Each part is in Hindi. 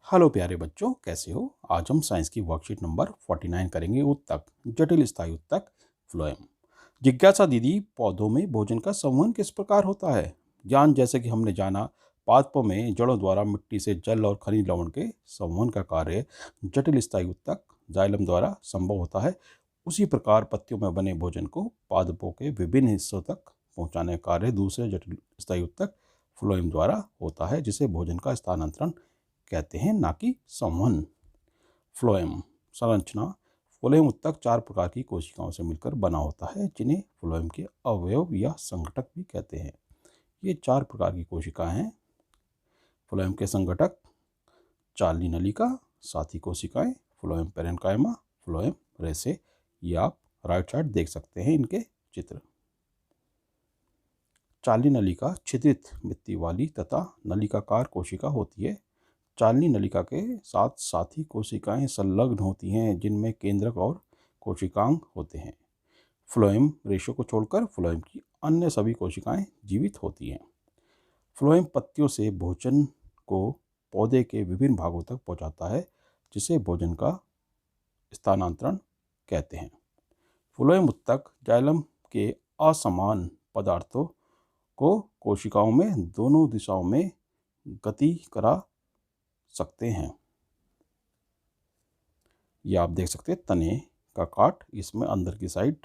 हेलो प्यारे बच्चों, कैसे हो। आज हम साइंस की वर्कशीट नंबर 49 करेंगे। उत्तक, जटिल स्थायी उत्तक, फ्लोएम। जिज्ञासा दीदी, पौधों में भोजन का संवहन किस प्रकार होता है। ज्ञान, जैसे कि हमने जाना, पादपों में जड़ों द्वारा मिट्टी से जल और खनिज लवण के संवहन का कार्य जटिल स्थायी उत्तक जाइलम द्वारा संभव होता है। उसी प्रकार पत्तियों में बने भोजन को पादपों के विभिन्न हिस्सों तक पहुंचाने का कार्य दूसरे जटिल स्थायी उत्तक फ्लोएम द्वारा होता है, जिसे भोजन का स्थानांतरण कहते हैं, ना कि संवहन। फ्लोएम संरचना। फ्लोएम उत्तक 4 प्रकार की कोशिकाओं से मिलकर बना होता है, जिन्हें फ्लोएम के अवयव या संघटक भी कहते हैं। ये 4 प्रकार की कोशिकाएं हैं। फ्लोएम के संघटक: चालनी नलिका, साथी कोशिकाएं, फ्लोएम पेरेन्काइमा, फ्लोएम रेसे। ये आप राइट साइड देख सकते हैं इनके चित्र। चालनी नलिका छिद्रित भित्ति वाली तथा नलिकाकार कोशिका होती है। चालनी नलिका के साथ साथी कोशिकाएं संलग्न होती हैं, जिनमें केंद्रक और कोशिकांग होते हैं। फ्लोएम रेशो को छोड़कर फ्लोएम की अन्य सभी कोशिकाएं जीवित होती हैं। फ्लोएम पत्तियों से भोजन को पौधे के विभिन्न भागों तक पहुंचाता है, जिसे भोजन का स्थानांतरण कहते हैं। फ्लोएम उत्तक जाइलम के असमान पदार्थों को कोशिकाओं में दोनों दिशाओं में गति करा सकते हैं। ये आप देख सकते हैं तने का काट, इसमें अंदर की साइड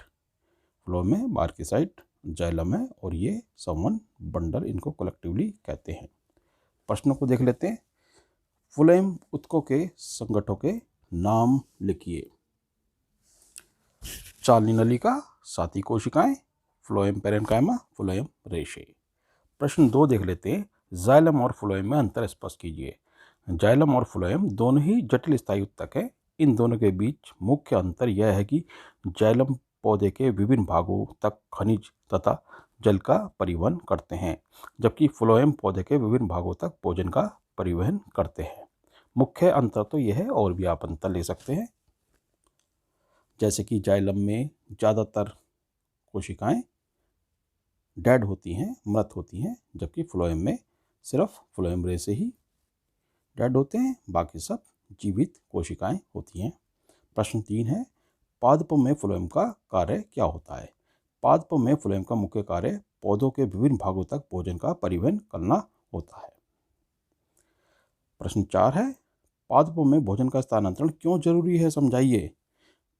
फ्लोएम है, बाहर की साइड जाइलम है, और ये संवहन बंडल इनको कलेक्टिवली कहते हैं। प्रश्नों को देख लेते हैं। फ्लोएम उत्तकों के संगठनों के नाम लिखिए। चालनी नलिका, साथी कोशिकाएं, फ्लोएम पेरेन्काइमा, फ्लोएम रेशे। प्रश्न 2 देख लेते हैं। जाइलम और फ्लोएम में अंतर स्पष्ट कीजिए। जाइलम और फ्लोएम दोनों ही जटिल स्थायी उत्तक है। इन दोनों के बीच मुख्य अंतर यह है कि जाइलम पौधे के विभिन्न भागों तक खनिज तथा जल का परिवहन करते हैं, जबकि फ्लोएम पौधे के विभिन्न भागों तक भोजन का परिवहन करते हैं। मुख्य अंतर तो यह है, और भी आप अंतर ले सकते हैं, जैसे कि जाइलम में ज़्यादातर कोशिकाएं डेड होती हैं, मृत होती हैं, जबकि फ्लोएम में सिर्फ फ्लोएम रे से ही डेड होते हैं, बाकी सब जीवित कोशिकाएं होती हैं। प्रश्न 3 है। पादपों में फ्लोएम का कार्य क्या होता है। पादपों में फ्लोएम का मुख्य कार्य पौधों के विभिन्न भागों तक भोजन का परिवहन करना होता है। प्रश्न 4 है। पादपों में भोजन का स्थानांतरण क्यों जरूरी है, समझाइए।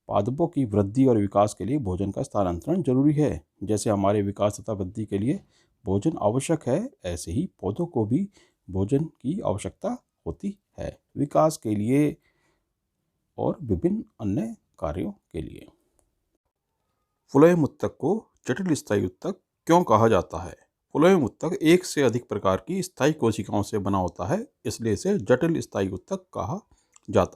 पादपों की वृद्धि और विकास के लिए भोजन का स्थानांतरण जरूरी है। जैसे हमारे विकास तथा वृद्धि के लिए भोजन आवश्यक है, ऐसे ही पौधों को भी भोजन की आवश्यकता होती है, विकास के लिए और विभिन्न अन्य कार्यों के लिए। फ्लोएम उत्तक को जटिल स्थायी उत्तक क्यों कहा जाता है। फ्लोएम उत्तक एक से अधिक प्रकार की स्थायी कोशिकाओं से बना होता है, इसलिए इसे जटिल स्थायी उत्तक कहा जाता है।